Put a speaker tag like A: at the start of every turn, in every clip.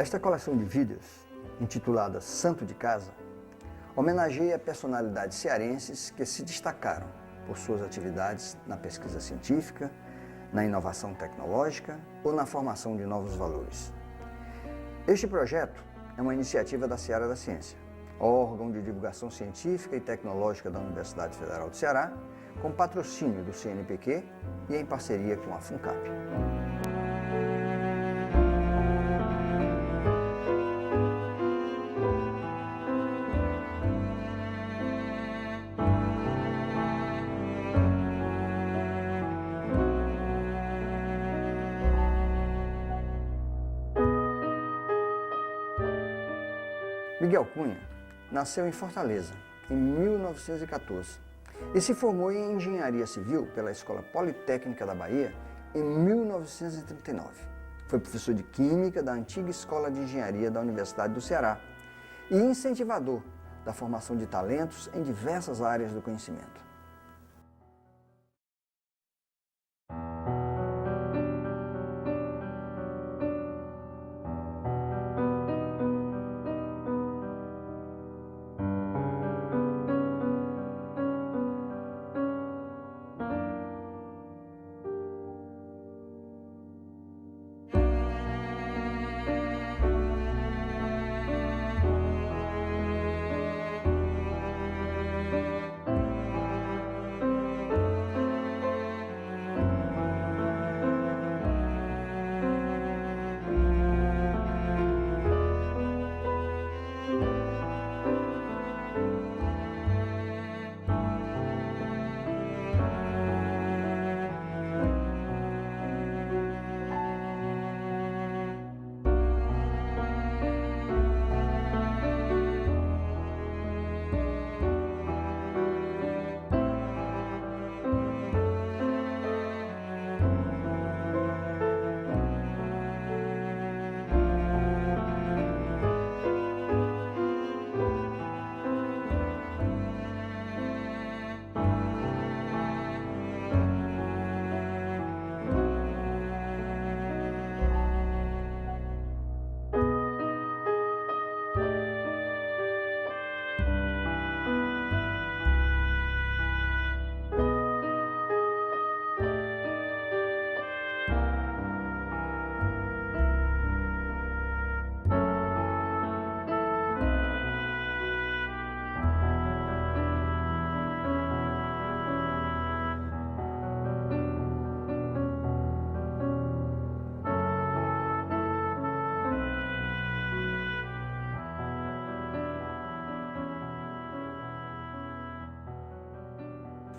A: Esta coleção de vídeos, intitulada Santo de Casa, homenageia personalidades cearenses que se destacaram por suas atividades na pesquisa científica, na inovação tecnológica ou na formação de novos valores. Este projeto é uma iniciativa da Seara da Ciência, órgão de divulgação científica e tecnológica da Universidade Federal do Ceará, com patrocínio do CNPq e em parceria com a FUNCAP. Miguel Cunha nasceu em Fortaleza, em 1914, e se formou em Engenharia Civil pela Escola Politécnica da Bahia em 1939. Foi professor de Química da antiga Escola de Engenharia da Universidade do Ceará e incentivador da formação de talentos em diversas áreas do conhecimento.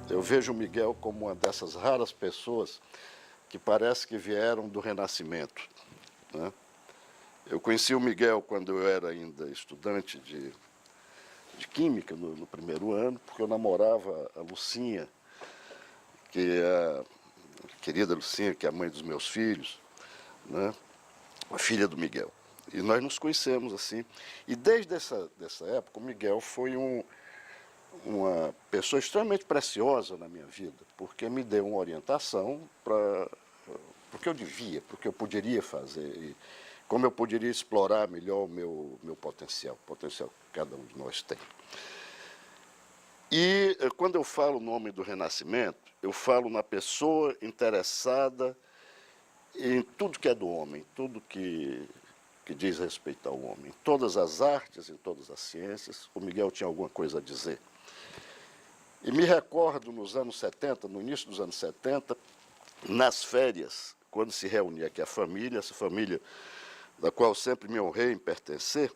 B: Eu vejo o Miguel como uma dessas raras pessoas que parece que vieram do Renascimento, né? Eu conheci o Miguel quando eu era ainda estudante de Química, no primeiro ano, porque eu namorava a Lucinha, que é a querida Lucinha, que é a mãe dos meus filhos, né? A filha do Miguel. E nós nos conhecemos assim. E desde dessa época, o Miguel foi uma pessoa extremamente preciosa na minha vida, porque me deu uma orientação para o que eu devia, para o que eu poderia fazer, e como eu poderia explorar melhor o meu potencial, o potencial que cada um de nós tem. E quando eu falo o nome do Renascimento, eu falo na pessoa interessada em tudo que é do homem, tudo que diz respeito ao homem. Em todas as artes, em todas as ciências, o Miguel tinha alguma coisa a dizer. E me recordo nos anos 70, no início dos anos 70, nas férias, quando se reunia aqui a família, essa família da qual sempre me honrei em pertencer,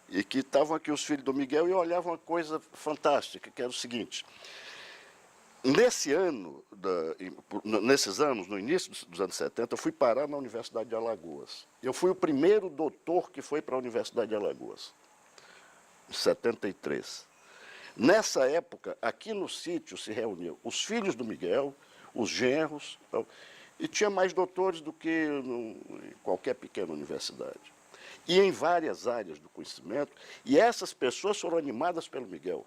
B: e que estavam aqui os filhos do Miguel e olhavam uma coisa fantástica, que era o seguinte: nesses anos, no início dos anos 70, eu fui parar na Universidade de Alagoas. Eu fui o primeiro doutor que foi para a Universidade de Alagoas, em 73. Nessa época, aqui no sítio se reuniam os filhos do Miguel, os genros, e tinha mais doutores do que em qualquer pequena universidade. E em várias áreas do conhecimento, e essas pessoas foram animadas pelo Miguel.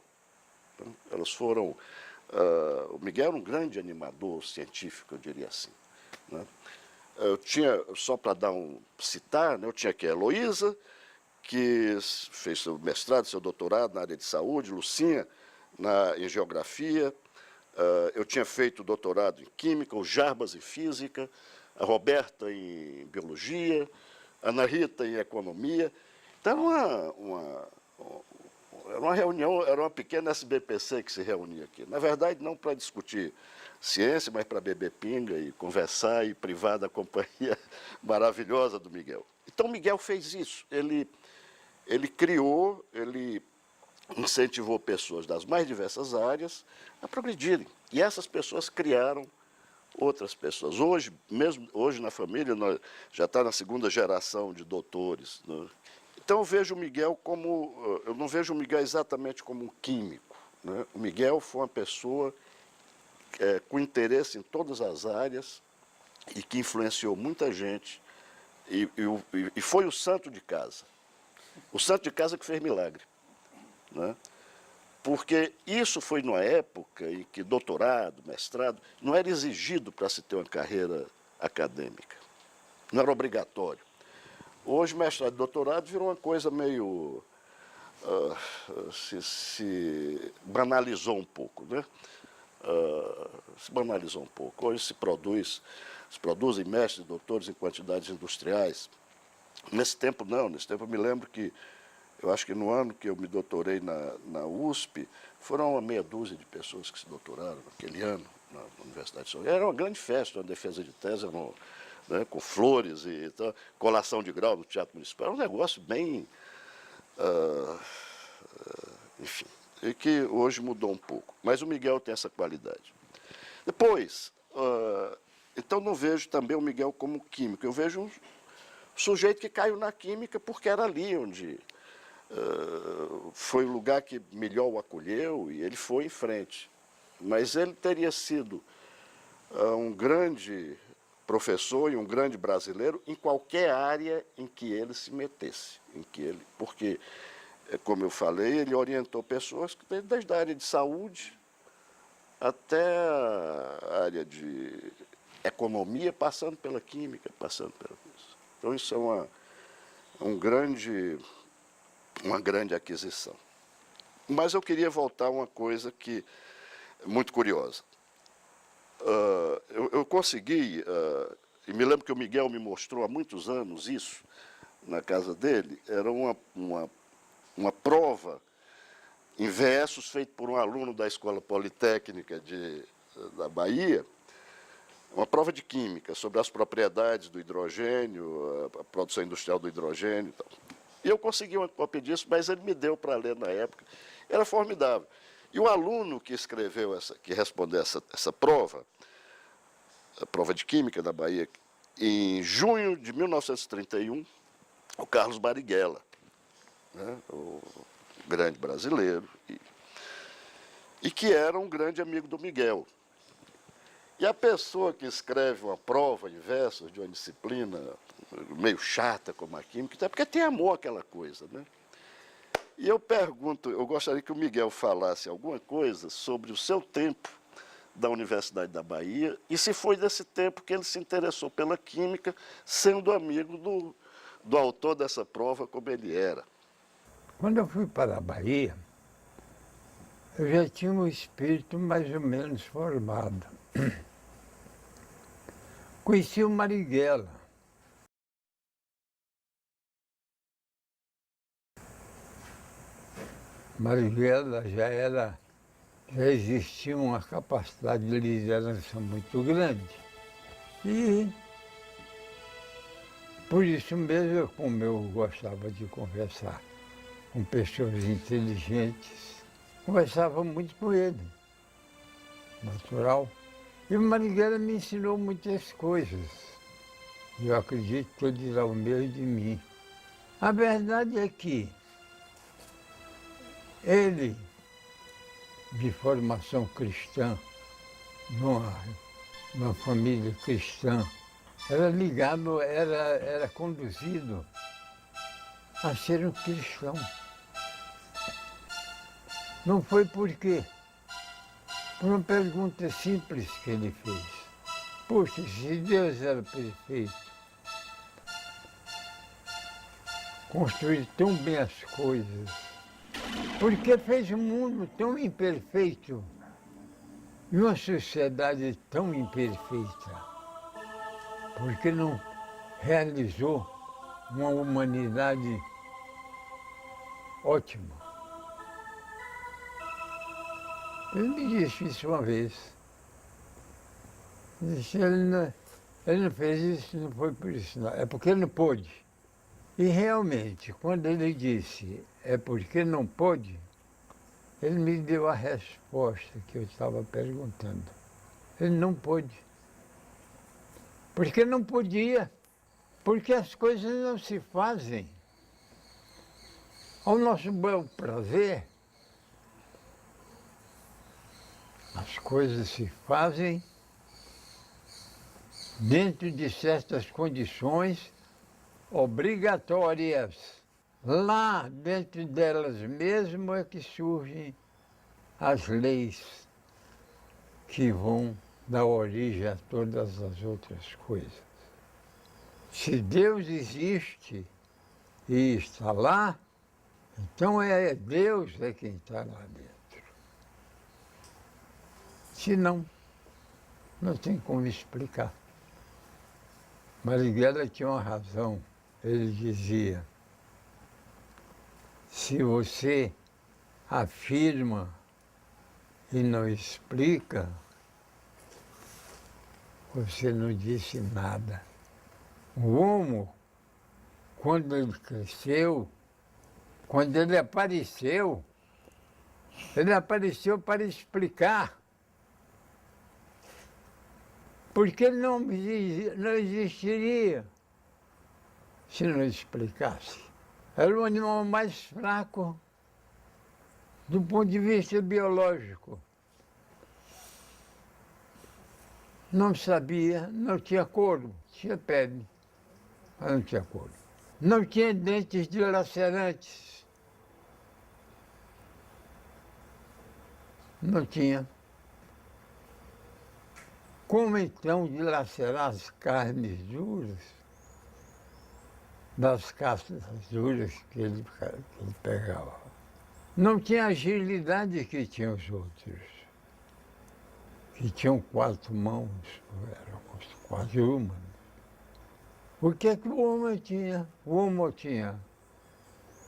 B: Elas foram... o Miguel era um grande animador científico, eu diria assim, né? eu tinha, só para citar, né, eu tinha aqui a Heloísa, que fez seu mestrado, seu doutorado na área de saúde, Lucinha em geografia, eu tinha feito doutorado em química, o Jarbas em física, a Roberta em biologia, a Ana Rita em economia. Então, era uma reunião, era uma pequena SBPC que se reunia aqui. Na verdade, não para discutir ciência, mas para beber pinga e conversar e privar da companhia maravilhosa do Miguel. Então, o Miguel fez isso. Ele criou, ele incentivou pessoas das mais diversas áreas a progredirem. E essas pessoas criaram outras pessoas. Hoje, mesmo hoje na família, nós já está na segunda geração de doutores, né? Então eu vejo o Miguel como, eu não vejo o Miguel exatamente como um químico, né? O Miguel foi uma pessoa com interesse em todas as áreas e que influenciou muita gente e foi o santo de casa. O santo de casa que fez milagre, né? Porque isso foi numa época em que doutorado, mestrado, não era exigido para se ter uma carreira acadêmica. Não era obrigatório. Hoje, mestrado e doutorado virou uma coisa meio... se banalizou um pouco, né? Se banalizou um pouco. Hoje se produzem mestres e doutores em quantidades industriais. Nesse tempo, não. Nesse tempo, eu me lembro que eu acho que no ano que eu me doutorei na USP, foram uma meia dúzia de pessoas que se doutoraram naquele ano, na Universidade de São Paulo. Era uma grande festa, uma defesa de tese, né, com flores e tal, colação de grau no Teatro Municipal. Era um negócio bem... enfim, e que hoje mudou um pouco. Mas o Miguel tem essa qualidade. Depois, então não vejo também o Miguel como químico. Eu vejo um sujeito que caiu na química porque era ali onde... foi o lugar que melhor o acolheu e ele foi em frente. Mas ele teria sido um grande professor e um grande brasileiro em qualquer área em que ele se metesse. Porque, como eu falei, ele orientou pessoas desde a área de saúde até a área de economia, passando pela química, passando pela coisa. Então isso é uma grande aquisição. Mas eu queria voltar a uma coisa que é muito curiosa. Eu consegui, e me lembro que o Miguel me mostrou há muitos anos isso, na casa dele, era uma prova em versos feita por um aluno da Escola Politécnica da Bahia, uma prova de química sobre as propriedades do hidrogênio, a produção industrial do hidrogênio e tal. E eu consegui uma cópia disso, mas ele me deu para ler na época. Era formidável. E o aluno que escreveu que respondeu essa prova, a prova de química da Bahia, em junho de 1931, o Carlos Marighella, né, o grande brasileiro, e que era um grande amigo do Miguel. E a pessoa que escreve uma prova em versos de uma disciplina meio chata como a química, é porque tem amor àquela coisa, né? E eu gostaria que o Miguel falasse alguma coisa sobre o seu tempo da Universidade da Bahia e se foi desse tempo que ele se interessou pela química, sendo amigo do autor dessa prova como ele era.
C: Quando eu fui para a Bahia, eu já tinha um espírito mais ou menos formado. Conheci o Marighella. Marighella já existia uma capacidade de liderança muito grande. E por isso mesmo, como eu gostava de conversar com pessoas inteligentes, conversava muito com ele, natural. E o Marighella me ensinou muitas coisas. Eu acredito que ele irá o mesmo de mim. A verdade é que ele, de formação cristã, numa família cristã, era ligado, era conduzido a ser um cristão. Não foi por quê? Por uma pergunta simples que ele fez. Puxa, se Deus era perfeito, construiu tão bem as coisas, por que fez um mundo tão imperfeito e uma sociedade tão imperfeita? Por que não realizou uma humanidade ótima? Ele me disse isso uma vez. Disse, ele não fez isso, não foi por isso, não. É porque não pôde. E realmente, quando ele disse é porque não pôde, ele me deu a resposta que eu estava perguntando. Ele não pôde. Porque não podia. Porque as coisas não se fazem ao nosso bel prazer. As coisas se fazem dentro de certas condições obrigatórias. Lá dentro delas mesmo é que surgem as leis que vão dar origem a todas as outras coisas. Se Deus existe e está lá, então é Deus quem está lá dentro. Se não, não tem como explicar. Marighella tinha uma razão. Ele dizia, se você afirma e não explica, você não disse nada. O homo, quando ele cresceu, quando ele apareceu para explicar. Porque ele não existiria se não explicasse. Era o animal mais fraco do ponto de vista biológico. Não sabia, não tinha couro, tinha pele, mas não tinha couro. Não tinha dentes dilacerantes. Não tinha. Como então dilacerar as carnes duras, das cascas duras que ele pegava? Não tinha a agilidade que tinham os outros, que tinham 4 mãos, éramos 4 humanos. O que é que o homem tinha? O homem tinha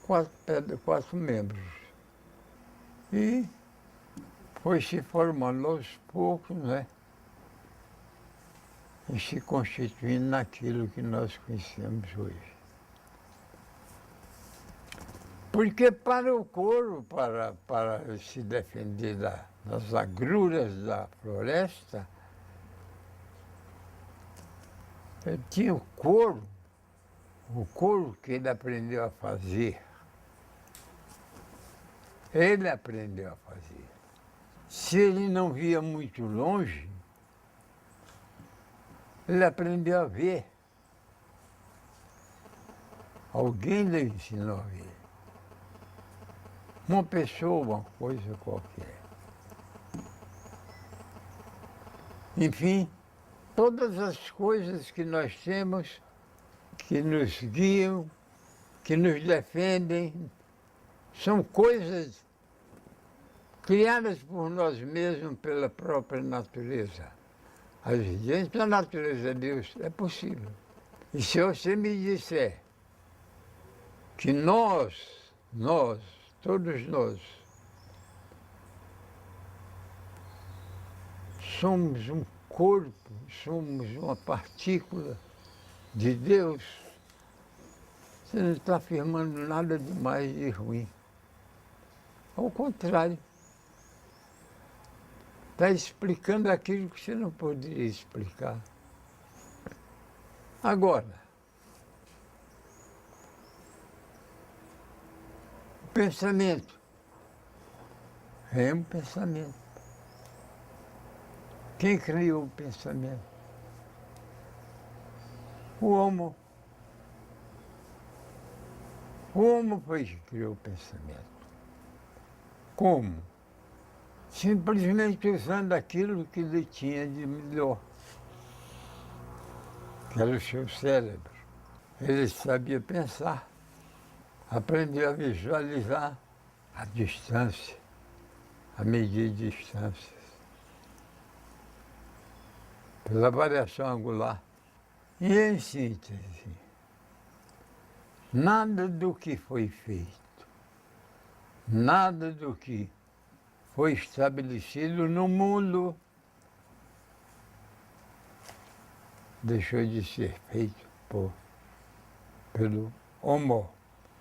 C: 4 membros. E foi se formando aos poucos, né? E se constituindo naquilo que nós conhecemos hoje. Porque para o couro, para se defender das agruras da floresta, ele tinha o couro que ele aprendeu a fazer. Ele aprendeu a fazer. Se ele não via muito longe, ele aprendeu a ver. Alguém lhe ensinou a ver. Uma pessoa, uma coisa qualquer. Enfim, todas as coisas que nós temos, que nos guiam, que nos defendem, são coisas criadas por nós mesmos, pela própria natureza. Às vezes, a natureza de Deus é possível. E se você me disser que todos nós, somos um corpo, somos uma partícula de Deus, você não está afirmando nada de mais de ruim. Ao contrário. Está explicando aquilo que você não poderia explicar. Agora, o pensamento é um pensamento. Quem criou o pensamento? O homo. O homo foi que criou o pensamento. Como? Simplesmente usando aquilo que ele tinha de melhor. que era o seu cérebro. Ele sabia pensar, aprendeu a visualizar a distância, a medir distâncias, pela variação angular. E em síntese, nada do que foi feito, nada do que foi estabelecido no mundo deixou de ser feito pelo Homo,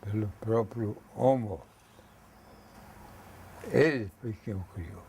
C: pelo próprio Homo. Ele foi quem o criou.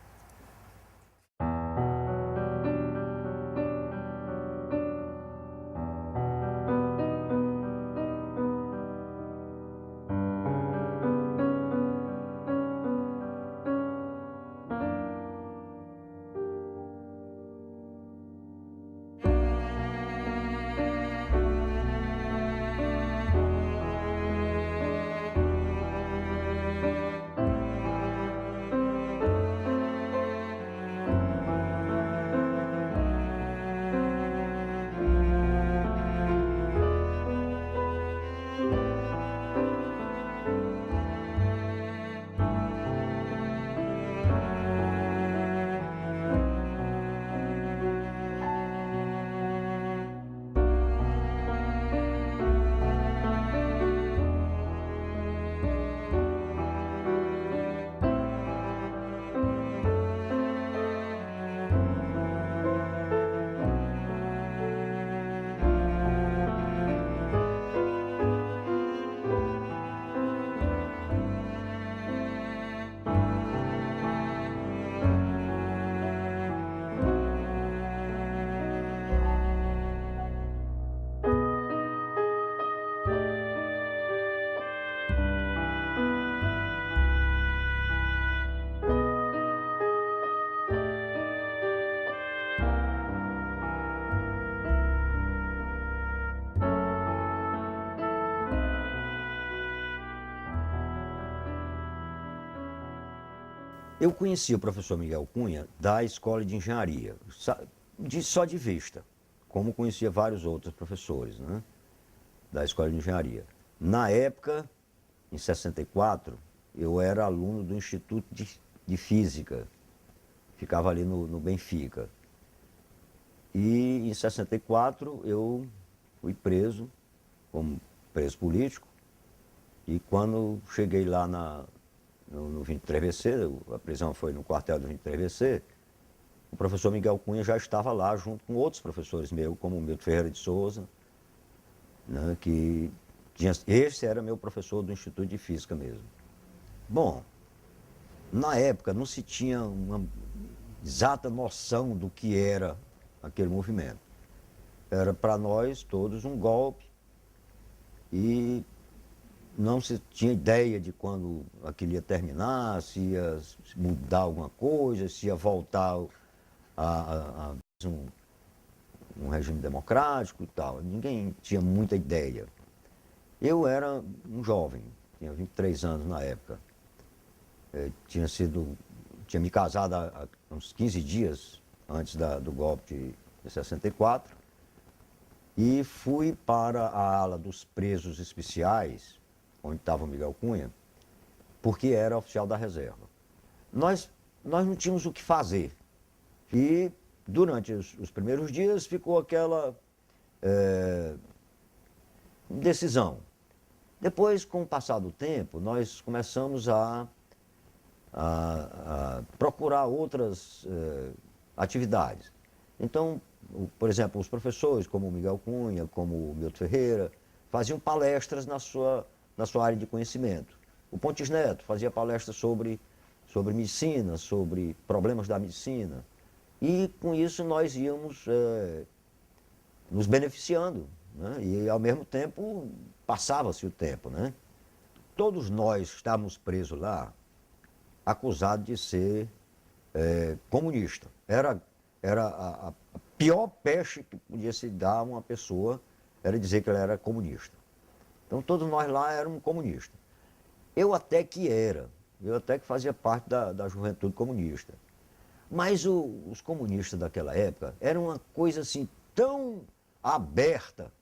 D: Eu conheci o professor Miguel Cunha da Escola de Engenharia, só de vista, como conhecia vários outros professores, né, da Escola de Engenharia. Na época, em 64, eu era aluno do Instituto de Física, ficava ali no Benfica. E em 64 eu fui preso, como preso político, e quando cheguei lá no 23VC, a prisão foi no quartel do 23VC, o professor Miguel Cunha já estava lá junto com outros professores meus, como o Milton Ferreira de Souza, né, que esse era meu professor do Instituto de Física mesmo. Bom, na época não se tinha uma exata noção do que era aquele movimento. Era para nós todos um golpe e não se tinha ideia de quando aquilo ia terminar, se ia mudar alguma coisa, se ia voltar a um regime democrático e tal. Ninguém tinha muita ideia. Eu era um jovem, tinha 23 anos na época. Tinha me casado há uns 15 dias antes do golpe de 64 e fui para a ala dos presos especiais, onde estava o Miguel Cunha, porque era oficial da reserva. Nós não tínhamos o que fazer. E durante os primeiros dias ficou aquela decisão. Depois, com o passar do tempo, nós começamos a procurar outras atividades. Então, por exemplo, os professores, como o Miguel Cunha, como o Milton Ferreira, faziam palestras na sua área de conhecimento. O Pontes Neto fazia palestras sobre medicina, sobre problemas da medicina. E com isso nós íamos nos beneficiando, né? E ao mesmo tempo passava-se o tempo, né? Todos nós estávamos presos lá, acusados de ser comunista. Era a pior peste que podia se dar a uma pessoa, era dizer que ela era comunista. Então todos nós lá éramos comunistas. Eu até que fazia parte da juventude comunista. Mas os comunistas daquela época eram uma coisa assim tão aberta,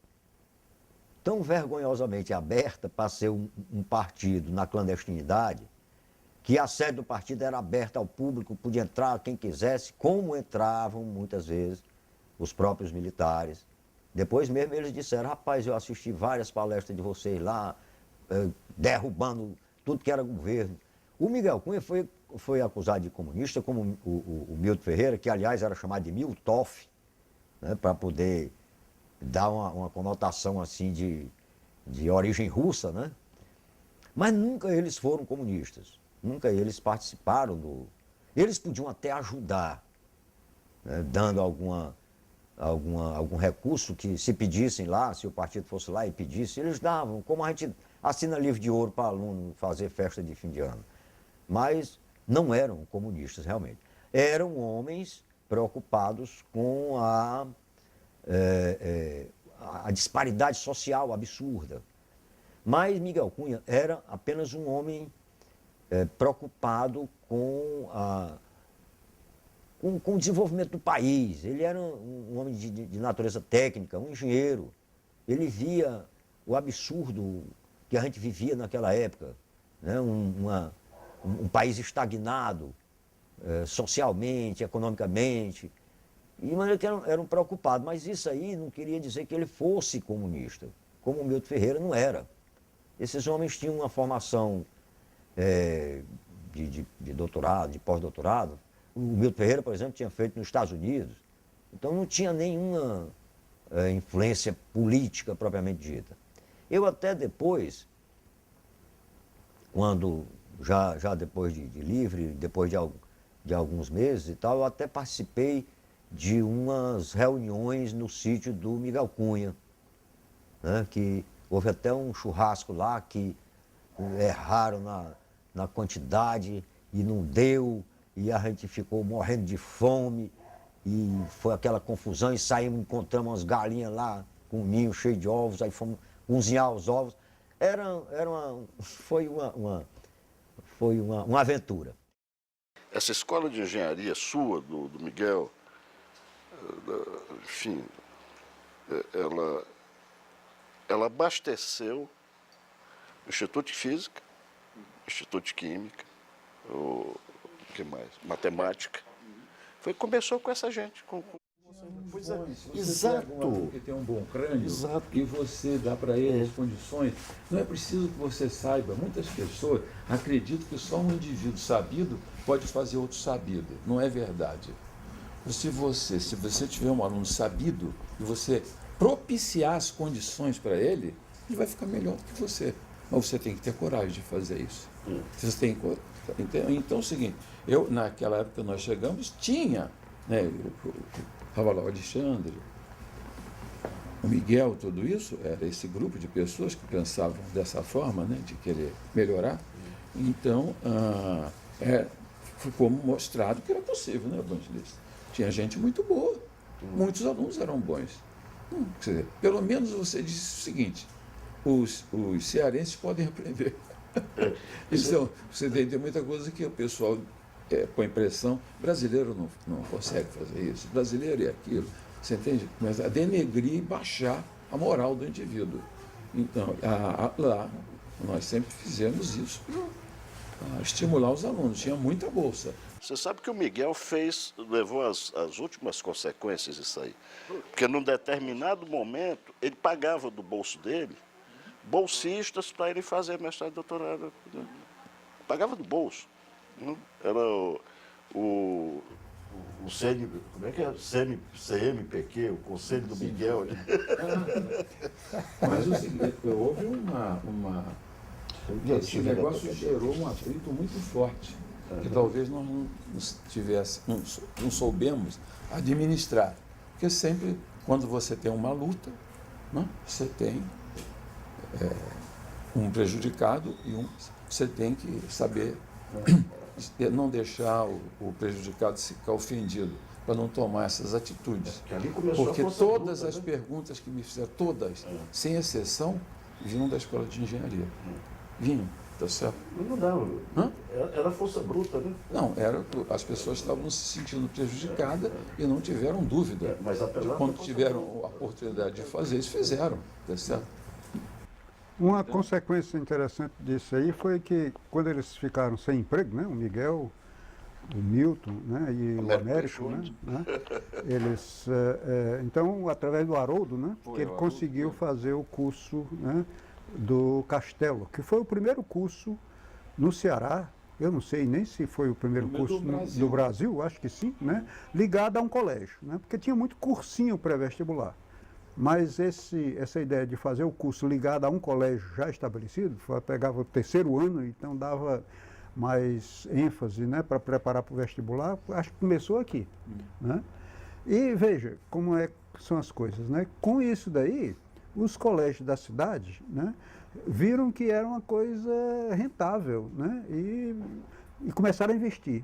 D: tão vergonhosamente aberta para ser um partido na clandestinidade, que a sede do partido era aberta ao público, podia entrar quem quisesse, como entravam muitas vezes os próprios militares. Depois mesmo eles disseram, rapaz, eu assisti várias palestras de vocês lá, derrubando tudo que era governo. O Miguel Cunha foi acusado de comunista, como o Milton Ferreira, que aliás era chamado de Miltoff, né, para poder dar uma conotação assim de origem russa, né? Mas nunca eles foram comunistas, nunca eles participaram do... Eles podiam até ajudar, né, dando algum recurso que se pedissem lá, se o partido fosse lá e pedisse, eles davam, como a gente assina livro de ouro para aluno fazer festa de fim de ano. Mas não eram comunistas realmente. Eram homens preocupados com a disparidade social absurda. Mas Miguel Cunha era apenas um homem preocupado com o desenvolvimento do país. Ele era um homem de natureza técnica, um engenheiro. Ele via o absurdo que a gente vivia naquela época, né? Um país estagnado, socialmente, economicamente. E de maneira que eram preocupados. Mas isso aí não queria dizer que ele fosse comunista, como o Milton Ferreira não era. Esses homens tinham uma formação de doutorado, de pós-doutorado. O Milton Ferreira, por exemplo, tinha feito nos Estados Unidos. Então não tinha nenhuma influência política propriamente dita. Eu até depois, quando, já depois de livre, depois de alguns meses e tal, eu até participei de umas reuniões no sítio do Miguel Cunha, né, que houve até um churrasco lá que erraram na quantidade e não deu, e a gente ficou morrendo de fome, e foi aquela confusão, e saímos, encontramos umas galinhas lá com um ninho cheio de ovos, aí fomos cozinhar os ovos. Foi uma aventura.
B: Essa escola de engenharia sua, do Miguel, enfim, ela abasteceu o Instituto de Física, o Instituto de Química, o que mais? Matemática. Começou com essa gente.
E: Pois é.
B: Exato.
E: Porque tem um bom crânio.
B: Exato.
E: E você dá para ele as condições. Não é preciso que você saiba. Muitas pessoas acreditam que só um indivíduo sabido pode fazer outro sabido. Não é verdade. Se você tiver um aluno sabido e você propiciar as condições para ele, ele vai ficar melhor do que você. Mas você tem que ter coragem de fazer isso. Você tem então é o seguinte, naquela época que nós chegamos, tinha, né, estava lá o Alexandre, o Miguel, tudo isso, era esse grupo de pessoas que pensavam dessa forma, né, de querer melhorar. Então, ficou mostrado que era possível, né, Evangelista? Tinha gente muito boa, muitos alunos eram bons. Quer dizer, pelo menos você disse o seguinte, os cearenses podem aprender. Então, você tem muita coisa que o pessoal põe pressão. Brasileiro não consegue fazer isso. Brasileiro é aquilo. Você entende? Começa a denegrir e baixar a moral do indivíduo. Então, lá, nós sempre fizemos isso para estimular os alunos. Tinha muita bolsa.
B: Você sabe que o Miguel levou as últimas consequências disso aí. Porque num determinado momento, ele pagava do bolso dele bolsistas para ele fazer mestrado e doutorado. Pagava do bolso. Era o CN, como é que é? CMPq, o Conselho do Miguel.
E: Mas o seguinte, houve esse negócio gerou um atrito muito forte, que talvez nós não soubemos administrar. Porque sempre, quando você tem uma luta, né, você tem um prejudicado e você tem que saber não deixar o prejudicado ficar ofendido, para não tomar essas atitudes. Porque todas as perguntas que me fizeram, todas, sem exceção, vinham da escola de engenharia. Vinham. tá certo?
F: Não dava.
E: Hã?
F: Era força bruta, né?
E: Não, as pessoas estavam se sentindo prejudicadas e não tiveram dúvida.
F: Mas apesar
E: Quando
F: da-
E: tiveram a oportunidade de fazer isso, fizeram, tá certo?
G: Uma consequência interessante disso aí foi que quando eles ficaram sem emprego, né, o Miguel, o Milton, né, e o Américo, né, eles, então, através do Haroldo, né,
B: Foi,
G: que ele
B: o Haroldo,
G: conseguiu
B: foi.
G: fazer o curso, né, do Castelo, que foi o primeiro curso no Ceará, eu não sei nem se foi o primeiro
E: Primeiro
G: curso
E: do Brasil.
G: do Brasil, acho que sim, né, ligado a um colégio, né, porque tinha muito cursinho pré-vestibular. Mas essa ideia de fazer o curso ligado a um colégio já estabelecido, pegava o terceiro ano, então dava mais ênfase, né, para preparar para o vestibular, acho que começou aqui. Né? E veja como são as coisas. Né? Com isso daí, os colégios da cidade, né, viram que era uma coisa rentável, né, e começaram a investir.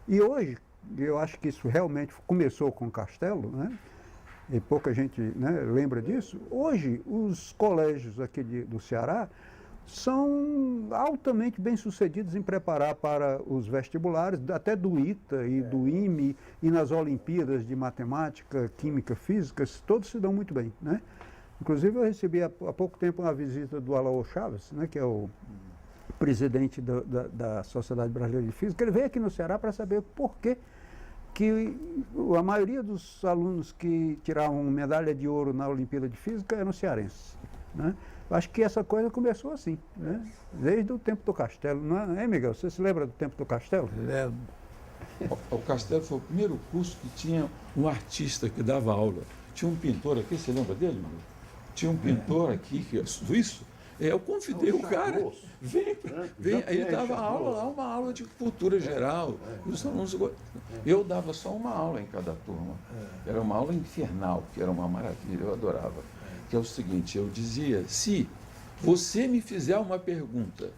G: E hoje, eu acho que isso realmente começou com o Castelo, né, e pouca gente, né, lembra disso. Hoje, os colégios aqui do Ceará são altamente bem-sucedidos em preparar para os vestibulares, até do ITA e do IME, e nas Olimpíadas de Matemática, Química, Física, todos se dão muito bem. Né? Inclusive, eu recebi há pouco tempo uma visita do Alaô Chaves, né, que é o presidente da Sociedade Brasileira de Física. Ele veio aqui no Ceará para saber por que a maioria dos alunos que tiravam medalha de ouro na Olimpíada de Física eram cearenses. Né? Acho que essa coisa começou assim, né? Desde o tempo do Castelo. Não é, Miguel? Você se lembra do tempo do Castelo?
C: Lembro.
E: O Castelo foi o primeiro curso que tinha um artista que dava aula. Tinha um pintor aqui, você lembra dele, Manu? Tinha um pintor aqui, que é suíço. Eu convidei o cara, vem, aí ele dava aula lá, uma aula de cultura geral. Os alunos, eu dava só uma aula em cada turma. Era uma aula infernal, que era uma maravilha, eu adorava. Que é o seguinte, eu dizia, se você me fizer uma pergunta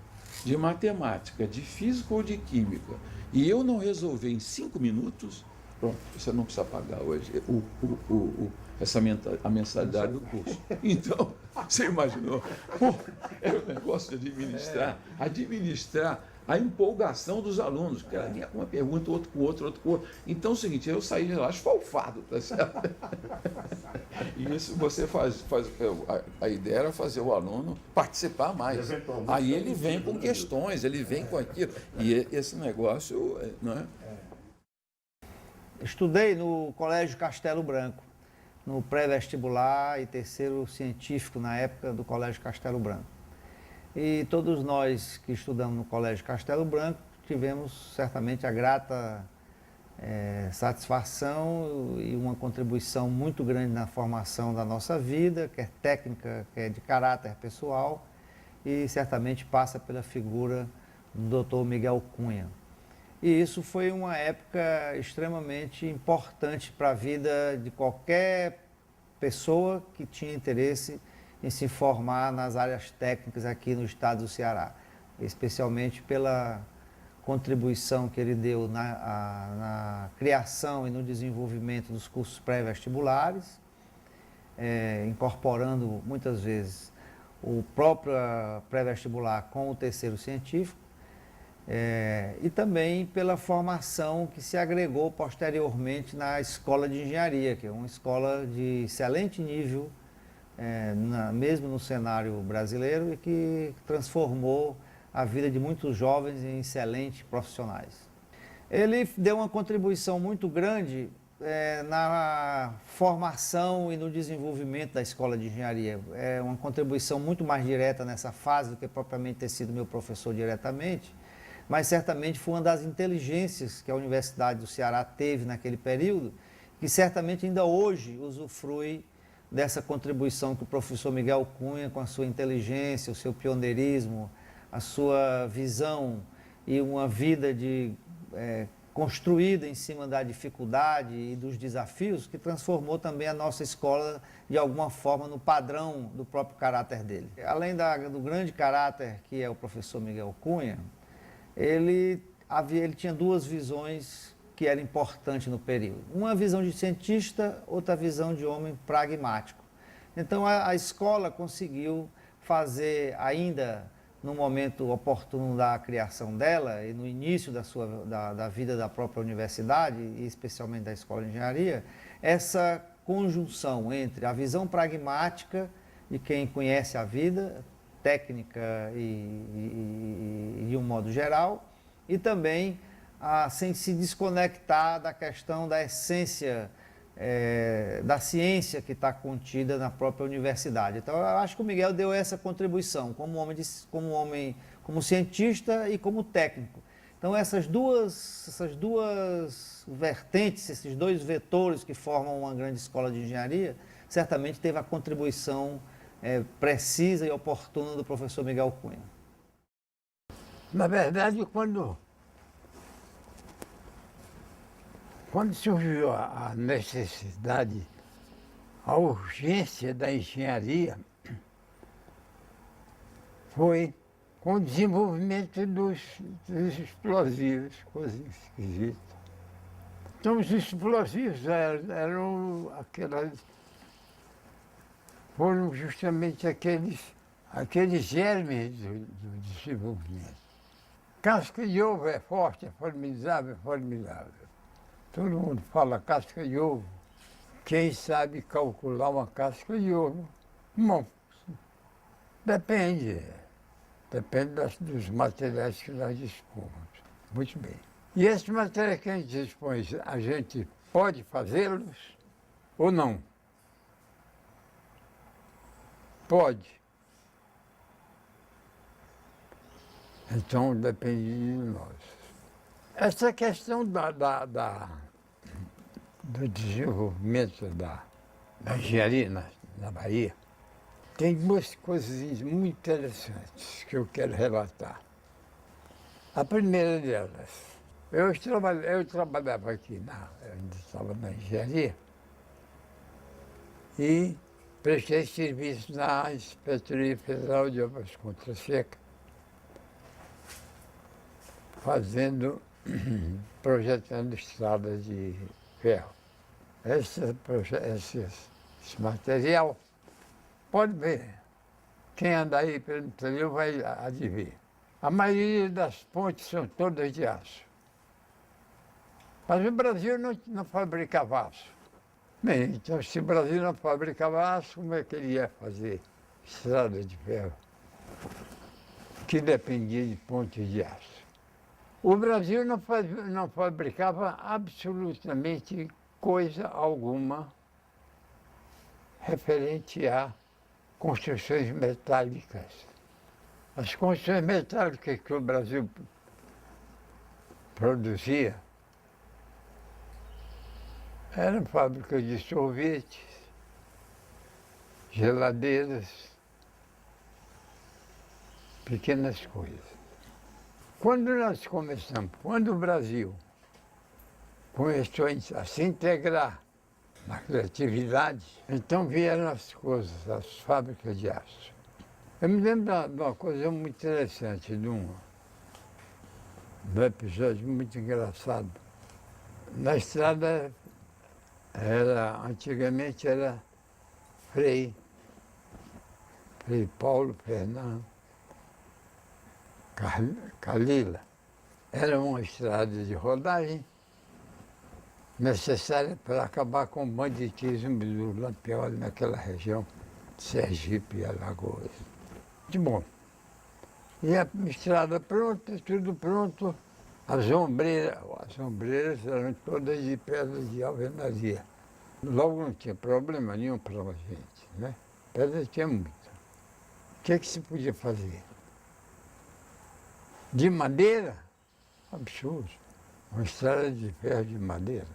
E: de matemática, de física ou de química, e eu não resolver em 5 minutos, pronto, você não precisa pagar hoje a mensalidade do curso. Então, você imaginou? Pô, era um negócio de administrar a empolgação dos alunos, porque ela vinha com uma pergunta, outro com outro, outro com outro. Então é o seguinte, eu saí de lá esfalfado, tá certo? E isso você a ideia era fazer o aluno participar mais. Aí ele vem com questões, ele vem com aquilo. E esse negócio, não é?
H: Estudei no Colégio Castelo Branco, no pré-vestibular e terceiro científico na época do Colégio Castelo Branco. E todos nós que estudamos no Colégio Castelo Branco tivemos certamente a grata satisfação e uma contribuição muito grande na formação da nossa vida, quer técnica, quer de caráter pessoal, e certamente passa pela figura do Dr. Miguel Cunha. E isso foi uma época extremamente importante para a vida de qualquer pessoa que tinha interesse em se formar nas áreas técnicas aqui no estado do Ceará, especialmente pela contribuição que ele deu na criação e no desenvolvimento dos cursos pré-vestibulares, incorporando muitas vezes o próprio pré-vestibular com o terceiro científico, e também pela formação que se agregou posteriormente na Escola de Engenharia, que é uma escola de excelente nível, mesmo no cenário brasileiro, e que transformou a vida de muitos jovens em excelentes profissionais. Ele deu uma contribuição muito grande na formação e no desenvolvimento da Escola de Engenharia. É uma contribuição muito mais direta nessa fase do que propriamente ter sido meu professor diretamente, mas certamente foi uma das inteligências que a Universidade do Ceará teve naquele período, que certamente ainda hoje usufrui dessa contribuição que o professor Miguel Cunha, com a sua inteligência, o seu pioneirismo, a sua visão e uma vida construída em cima da dificuldade e dos desafios, que transformou também a nossa escola, de alguma forma, no padrão do próprio caráter dele. Além do grande caráter que é o professor Miguel Cunha, ele tinha duas visões que eram importantes no período. Uma visão de cientista, outra visão de homem pragmático. Então a escola conseguiu fazer ainda no momento oportuno da criação dela e no início da vida da própria universidade, e especialmente da Escola de Engenharia, essa conjunção entre a visão pragmática de quem conhece a vida, técnica e de um modo geral, e também sem se desconectar da questão da essência da ciência que está contida na própria universidade. Então, eu acho que o Miguel deu essa contribuição como cientista e como técnico. Então, essas duas vertentes, esses dois vetores que formam uma grande escola de engenharia, certamente teve a contribuição precisa e oportuna do professor Miguel Cunha.
C: Na verdade, quando surgiu a necessidade, a urgência da engenharia, foi com o desenvolvimento dos explosivos, coisa esquisita. Então, os explosivos foram justamente aqueles germes do desenvolvimento. Casca de ovo é forte, é formidável, é formidável. Todo mundo fala casca de ovo. Quem sabe calcular uma casca de ovo? Bom, depende. Depende dos materiais que nós dispomos. Muito bem. E esses materiais que a gente dispõe, a gente pode fazê-los ou não? Pode. Então depende de nós. Essa questão do desenvolvimento da engenharia na Bahia tem duas coisas muito interessantes que eu quero relatar. A primeira delas, eu trabalhava aqui, eu ainda estava na engenharia, e prestei serviço na Inspetoria Federal de Obras Contra Seca, projetando estradas de ferro. Esse material, pode ver, quem anda aí pelo interior vai adivinhar. A maioria das pontes são todas de aço. Mas o Brasil não fabricava aço. Bem, então se o Brasil não fabricava aço, como é que ele ia fazer estrada de ferro? Que dependia de pontes de aço. O Brasil não fabricava absolutamente coisa alguma referente a construções metálicas. As construções metálicas que o Brasil produzia eram fábricas de sorvetes, geladeiras, pequenas coisas. Quando o Brasil começou a se integrar na criatividade, então vieram as coisas, as fábricas de aço. Eu me lembro de uma coisa muito interessante, de um episódio muito engraçado. Na estrada, antigamente era Frei Paulo Fernando, Calila. Era uma estrada de rodagem necessária para acabar com o banditismo do Lampião naquela região, Sergipe e Alagoas. Muito bom. E a estrada pronta, tudo pronto. As ombreiras eram todas de pedra de alvenaria. Logo não tinha problema nenhum para a gente, né? Pedra tinha muita. O que se podia fazer? De madeira? Absurdo. Uma estrada de ferro de madeira,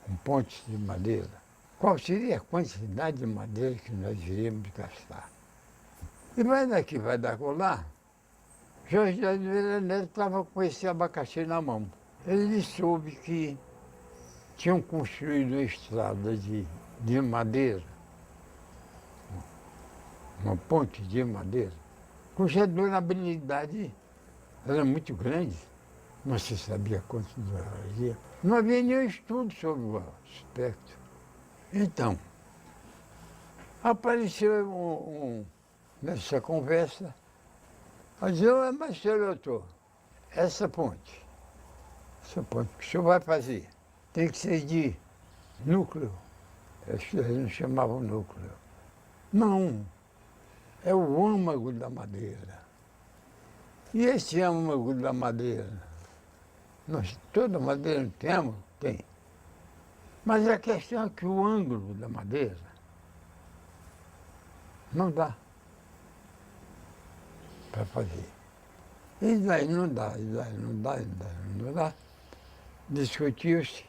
C: com pontes de madeira. Qual seria a quantidade de madeira que nós iríamos gastar? E vai daqui, vai da colar. Jorge de Oliveira Neto estava com esse abacaxi na mão. Ele soube que tinham construído uma estrada de madeira, uma ponte de madeira, cuja durabilidade era muito grande. Não se sabia quanto duraria. Não havia nenhum estudo sobre o aspecto. Então, apareceu nessa conversa Aí disse, mas senhor doutor, essa ponte que o senhor vai fazer, tem que ser de núcleo. Eles não chamavam núcleo. Não, é o âmago da madeira. E esse âmago da madeira? Toda madeira não tem âmago? Tem. Mas a questão é que o ângulo da madeira não dá para fazer. E daí não dá, e daí não dá, e daí não dá. Discutiu-se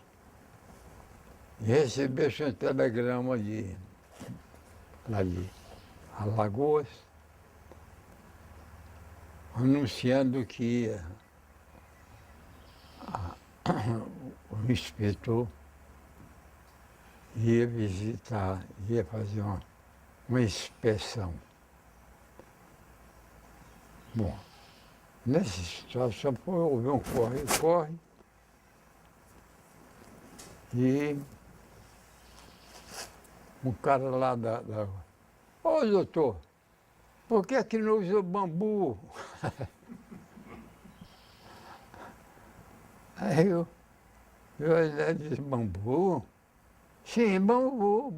C: e recebeu-se um telegrama lá de Alagoas, anunciando que o inspetor ia visitar, ia fazer uma inspeção. Bom, nessa situação houve um corre-corre e um cara lá ô doutor, por que que não usa bambu? Aí eu disse, bambu? Sim, bambu.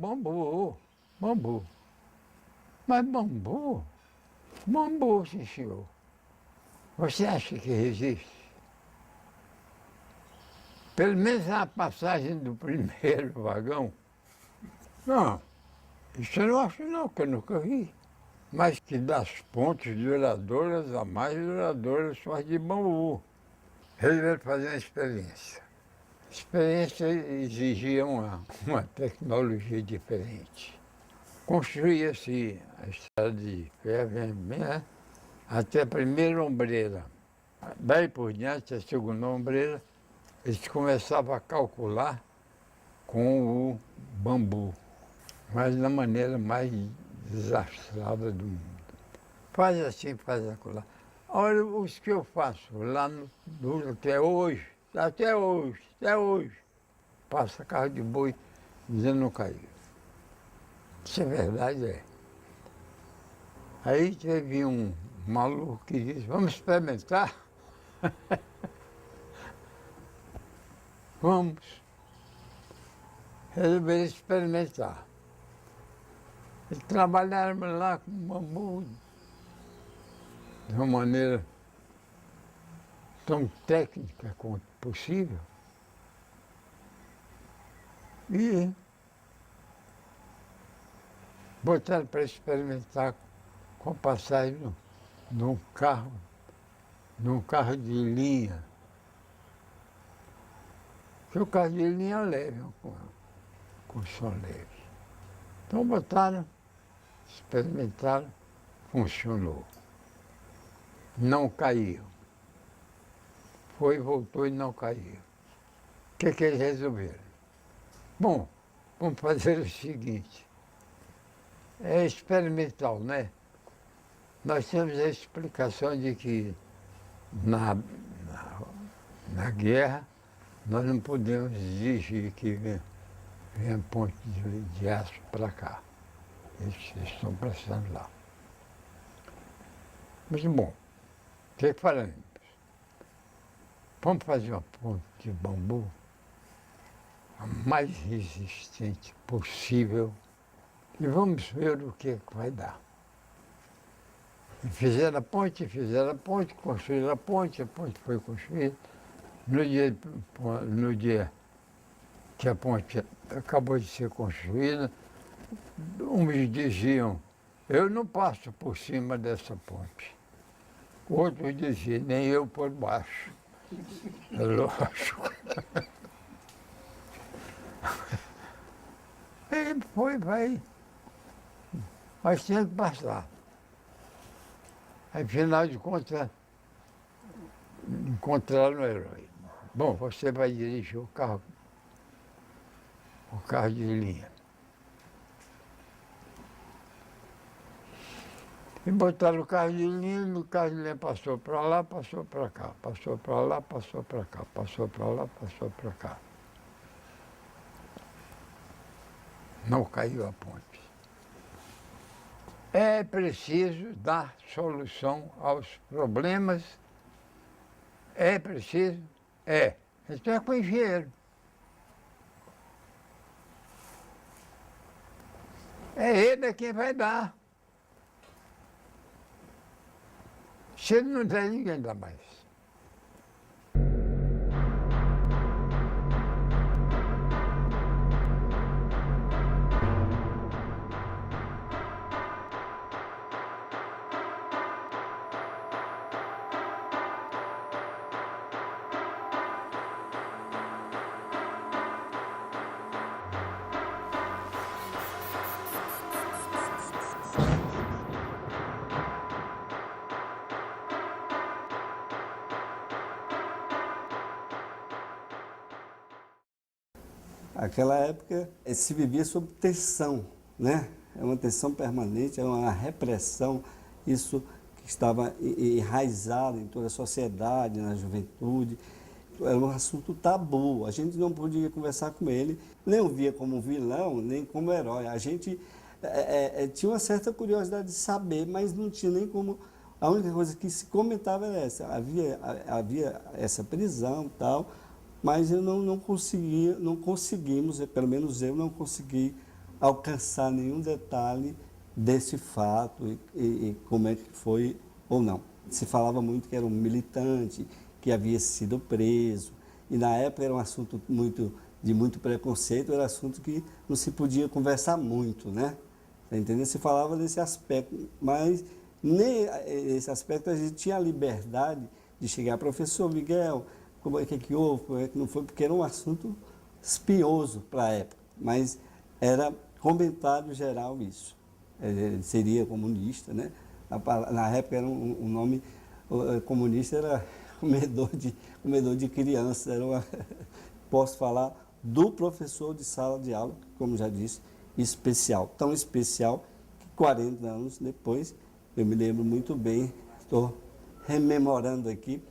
C: Mas bambu? Bambu, sim, senhor. Você acha que resiste? Pelo menos a passagem do primeiro vagão. Não, isso eu não acho não, que eu nunca vi. Mas que das pontes duradouras, a mais duradoura são as de bambu. Resolveram fazer uma experiência. A experiência exigia uma tecnologia diferente. Construía-se a estrada de ferro, né, até a primeira ombreira. Daí por diante, a segunda ombreira, eles começavam a calcular com o bambu, mas da maneira mais desastrada do mundo. Faz assim, faz acolá. Olha os que eu faço lá até hoje, passa carro de boi dizendo não caiu. Isso é verdade, é. Aí teve um maluco que disse, vamos experimentar? Vamos. Resolveram experimentar. Eles trabalharam lá com bambu de uma maneira tão técnica quanto possível. E botaram para experimentar com a passagem num carro de linha. Que o carro de linha leve, com som leve. Então botaram, experimentaram, funcionou. Não caiu. Foi, voltou e não caiu. O que eles resolveram? Bom, vamos fazer o seguinte. É experimental, né? Nós temos a explicação de que na guerra nós não podemos exigir que venha ponte de aço para cá. Eles estão precisando lá. Mas, bom, o que faremos? Vamos fazer uma ponte de bambu a mais resistente possível e vamos ver o que vai dar. E fizeram a ponte, construíram a ponte foi construída. No dia que a ponte acabou de ser construída, uns diziam, eu não passo por cima dessa ponte. Outros diziam, nem eu por baixo. É lógico. E vai sendo passar. Aí, afinal de contas, encontraram o herói. Bom, você vai dirigir o carro de linha. E botaram o carro de linha, e o carro de linha passou para lá, passou para cá, passou para lá, passou para cá, passou para lá, passou para cá. Não caiu a ponte. É preciso dar solução aos problemas. É preciso? É. A gente é com engenheiro. É ele quem vai dar. Se ele não der, ninguém dá mais.
F: Aquela época se vivia sob tensão, né? É uma tensão permanente, é uma repressão, isso que estava enraizado em toda a sociedade, na juventude. Era um assunto tabu, a gente não podia conversar com ele, nem o via como vilão, nem como herói. A gente tinha uma certa curiosidade de saber, mas não tinha nem como... A única coisa que se comentava era essa, havia essa prisão e tal, mas eu não conseguimos, pelo menos eu não consegui alcançar nenhum detalhe desse fato e como é que foi ou não. Se falava muito que era um militante, que havia sido preso, e na época era um assunto de muito preconceito, era um assunto que não se podia conversar muito, né? Tá entendendo? Se falava desse aspecto, mas nem esse aspecto a gente tinha a liberdade de chegar, professor Miguel, como é que houve, como é que não foi, porque era um assunto espinhoso para a época, mas era comentário geral isso. Ele seria comunista, né? Na época era um nome, comunista era comedor de crianças, posso falar do professor de sala de aula, como já disse, especial, tão especial que 40 anos depois, eu me lembro muito bem, estou rememorando aqui,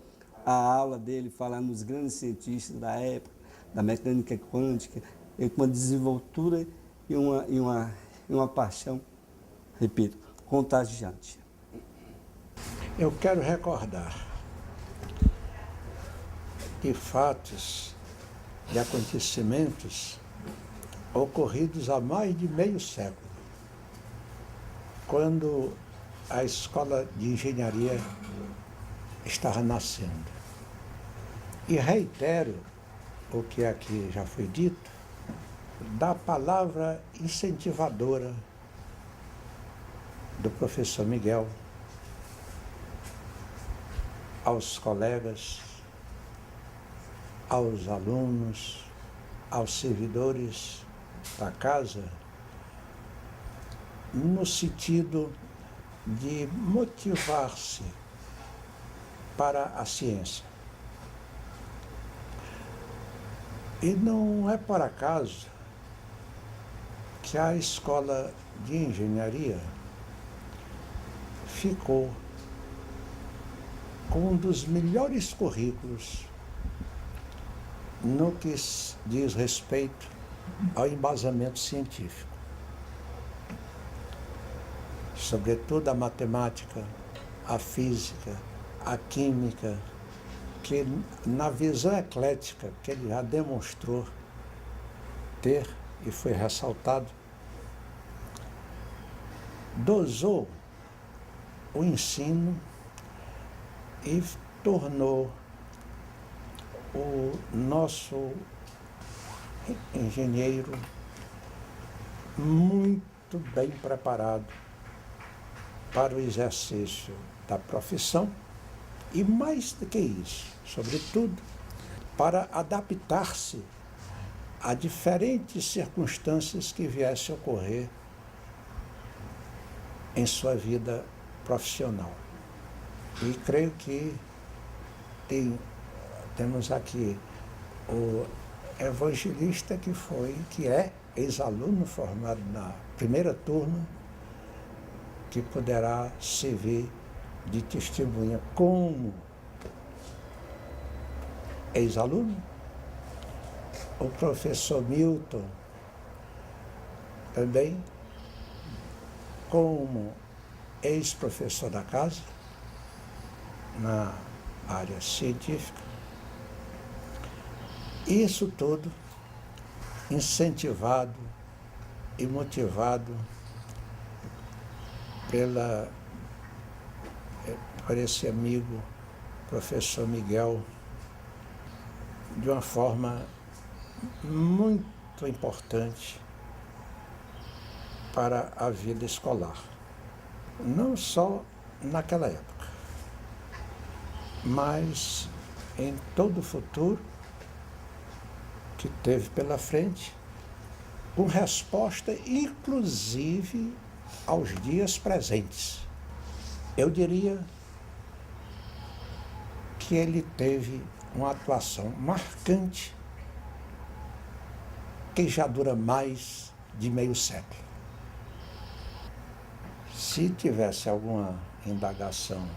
F: a aula dele falando nos grandes cientistas da época, da mecânica quântica, com uma desenvoltura e uma paixão, repito, contagiante.
I: Eu quero recordar de fatos, de acontecimentos ocorridos há mais de meio século, quando a escola de engenharia estava nascendo. E reitero o que aqui já foi dito, da palavra incentivadora do professor Miguel aos colegas, aos alunos, aos servidores da casa, no sentido de motivar-se para a ciência. E não é por acaso que a escola de engenharia ficou com um dos melhores currículos no que diz respeito ao embasamento científico. Sobretudo a matemática, a física, a química, que na visão eclética que ele já demonstrou ter e foi ressaltado, dosou o ensino e tornou o nosso engenheiro muito bem preparado para o exercício da profissão e, mais do que isso, sobretudo, para adaptar-se a diferentes circunstâncias que viessem a ocorrer em sua vida profissional. E creio que temos aqui o evangelista que é ex-aluno formado na primeira turma, que poderá servir de testemunha como ex-aluno. O professor Milton, também como ex-professor da casa, na área científica. Isso tudo incentivado e motivado por esse amigo, professor Miguel, de uma forma muito importante para a vida escolar. Não só naquela época, mas em todo o futuro que teve pela frente, com resposta inclusive aos dias presentes. Eu diria que ele teve uma atuação marcante que já dura mais de meio século. Se tivesse alguma indagação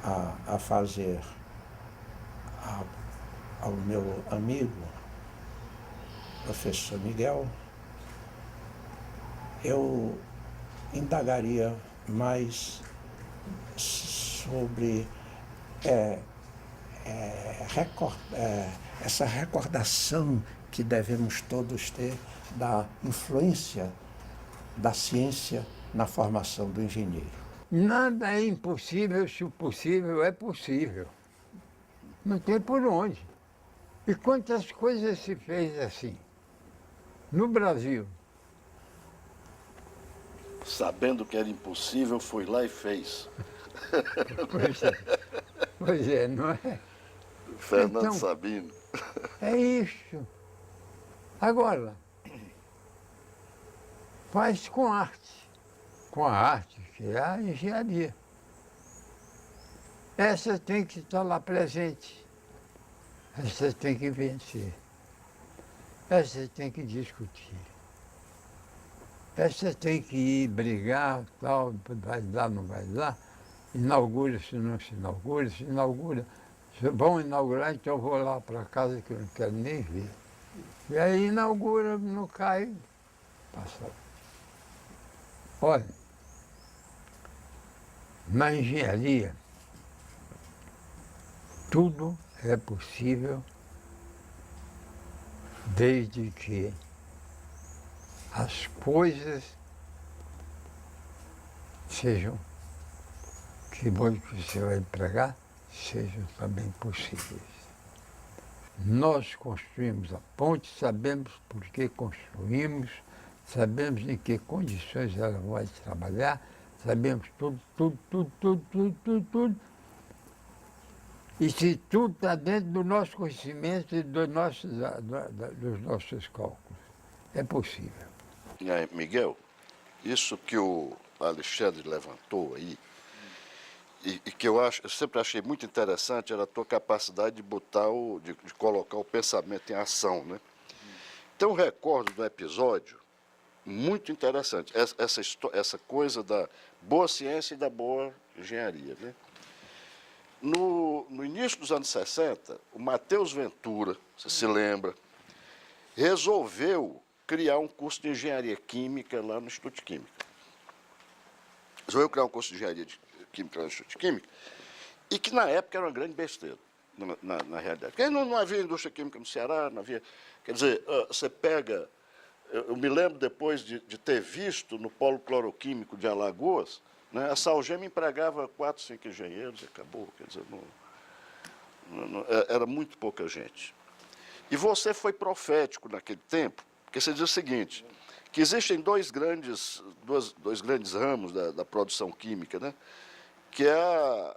I: a fazer ao meu amigo, professor Miguel, eu indagaria mais sobre essa recordação que devemos todos ter da influência da ciência na formação do engenheiro.
C: Nada é impossível se o possível é possível. Não tem por onde. E quantas coisas se fez assim? No Brasil.
B: Sabendo que era impossível, foi lá e fez.
C: Pois é, não é?
B: Fernando
C: Então,
B: Sabino.
C: É isso. Agora, faz com arte. Com a arte, que é a engenharia. Essa tem que estar lá presente. Essa tem que vencer. Essa tem que discutir. Essa tem que ir brigar, tal, vai dar, não vai dar. Inaugura-se, não se inaugura, se inaugura. Se vão inaugurar, então eu vou lá para casa que eu não quero nem ver. E aí inaugura, não cai, passa. Olha, na engenharia, tudo é possível desde que as coisas sejam, que você vai empregar, sejam também possíveis. Nós construímos a ponte, sabemos por que construímos, sabemos em que condições ela vai trabalhar, sabemos tudo. E se tudo está dentro do nosso conhecimento e dos nossos cálculos, é possível.
B: Miguel, isso que o Alexandre levantou aí, e que eu sempre achei muito interessante, era a tua capacidade de de colocar o pensamento em ação, né? Tem um recorde do episódio muito interessante, essa coisa da boa ciência e da boa engenharia, né? No início dos anos 60, o Matheus Ventura, você se lembra, resolveu criar um curso de engenharia química lá no Instituto de Química. Resolveu criar um curso de engenharia química lá no Instituto de Química, e que na época era uma grande besteira, na realidade. Porque não havia indústria química no Ceará, não havia... Quer dizer, você pega... Eu me lembro depois de ter visto no polo cloroquímico de Alagoas, né, a Salgema empregava 4, 5 engenheiros e acabou, quer dizer, era muito pouca gente. E você foi profético naquele tempo, porque você diz o seguinte, que existem dois grandes ramos da produção química, né, que é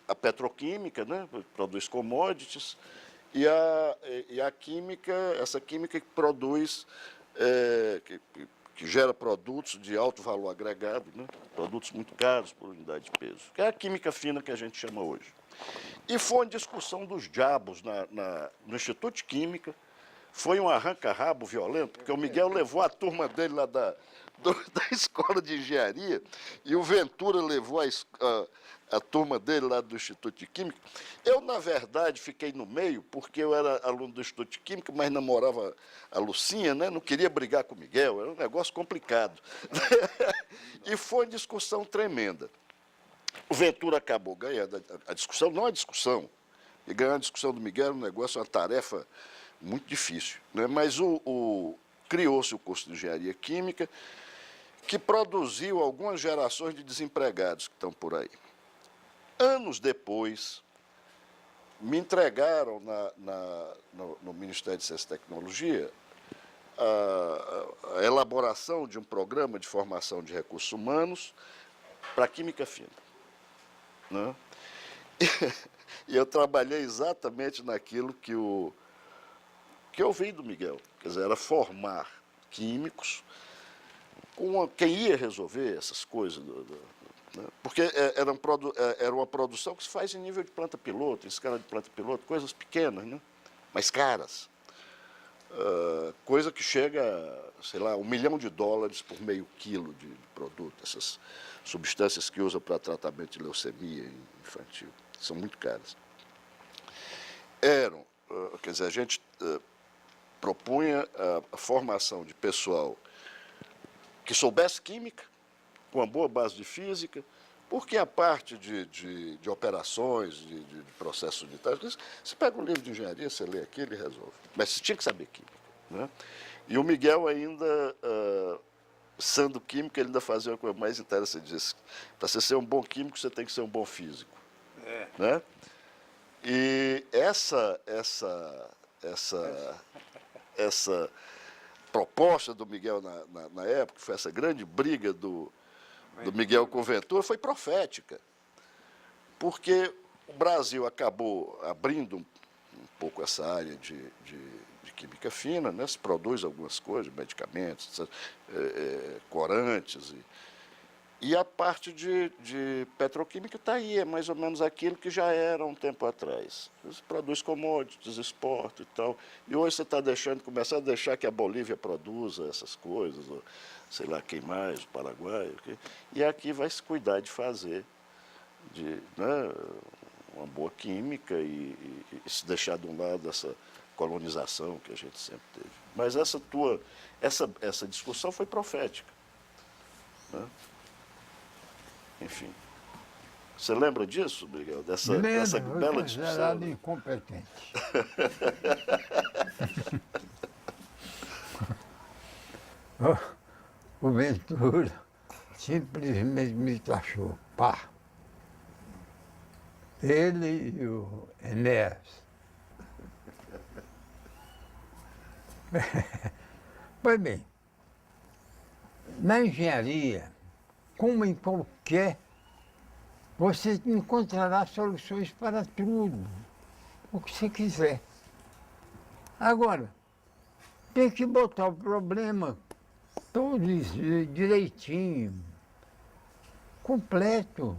B: a petroquímica, né, que produz commodities, e a química, essa química que produz, que gera produtos de alto valor agregado, né? Produtos muito caros por unidade de peso, que é a química fina que a gente chama hoje. E foi uma discussão dos diabos no Instituto de Química, foi um arranca-rabo violento, porque o Miguel levou a turma dele lá da escola de engenharia, e o Ventura levou a turma dele lá do Instituto de Química. Eu, na verdade, fiquei no meio, porque eu era aluno do Instituto de Química, mas namorava a Lucinha, né? Não queria brigar com o Miguel, era um negócio complicado. E foi uma discussão tremenda. O Ventura acabou ganhando a discussão, não a discussão, e ganhar a discussão do Miguel era um negócio, uma tarefa muito difícil, né? Mas criou-se o curso de Engenharia Química, que produziu algumas gerações de desempregados que estão por aí. Anos depois, me entregaram no Ministério de Ciência e Tecnologia a elaboração de um programa de formação de recursos humanos para química fina, né? E eu trabalhei exatamente naquilo que eu vi do Miguel, quer dizer, era formar químicos com quem ia resolver essas coisas, né? Porque era uma produção que se faz em nível de planta piloto, em escala de planta piloto, coisas pequenas, né? Mas caras. Coisa que chega, sei lá, $1 milhão por meio quilo de produto, essas substâncias que usam para tratamento de leucemia infantil, são muito caras. Quer dizer, a gente propunha a formação de pessoal que soubesse química, com uma boa base de física, porque a parte de operações, de processos unitários, você pega um livro de engenharia, você lê aquilo e resolve. Mas você tinha que saber química, né? E o Miguel ainda, sendo químico, ele ainda fazia uma coisa mais interessante. Ele disse, para você ser um bom químico, você tem que ser um bom físico. Né? E essa proposta do Miguel na época, foi essa grande briga do Miguel com o Ventura, foi profética. Porque o Brasil acabou abrindo um pouco essa área de química fina, né? Se produz algumas coisas, medicamentos, corantes. E a parte de petroquímica está aí, é mais ou menos aquilo que já era um tempo atrás. Você produz commodities, exporta e tal. E hoje você está começando a deixar que a Bolívia produza essas coisas, ou, sei lá quem mais, o Paraguai. Okay? E aqui vai se cuidar de fazer né, uma boa química e se deixar de um lado essa colonização que a gente sempre teve. Mas essa discussão foi profética, né? Enfim. Você lembra disso, Miguel? Dessa bela discussão?
C: Considerado incompetente. O Ventura simplesmente me taxou, pá. Ele e o Enéas. Pois bem, na engenharia, como em qualquer, você encontrará soluções para tudo, o que você quiser. Agora, tem que botar o problema todo direitinho, completo,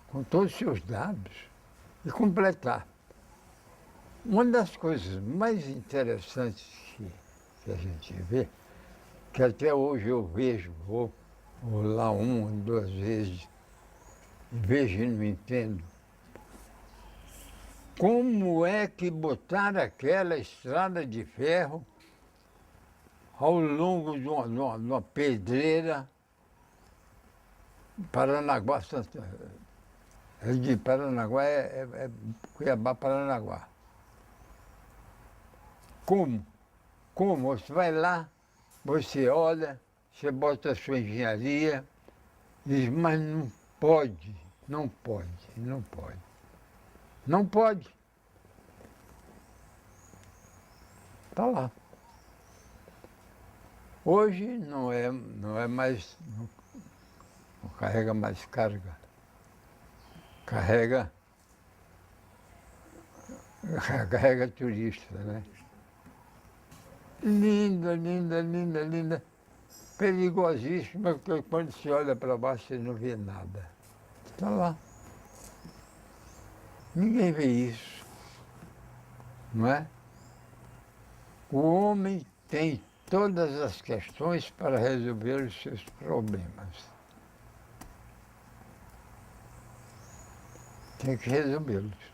C: com todos os seus dados, e completar. Uma das coisas mais interessantes que a gente vê, que até hoje eu vejo, vou lá 1 ou 2 vezes, e vejo e não entendo, como é que botaram aquela estrada de ferro ao longo de uma pedreira, Paranaguá, de Paranaguá é Cuiabá, Paranaguá. Como? Como? Você vai lá, você olha, você bota a sua engenharia, diz, mas não pode, não pode, não pode. Não pode. Está lá. Hoje não é mais, não carrega mais carga. Carrega turista, né? Linda, linda, linda, linda. Perigosíssima, porque quando se olha para baixo você não vê nada. Está lá. Ninguém vê isso, não é? O homem tem todas as questões para resolver os seus problemas. Tem que resolvê-los.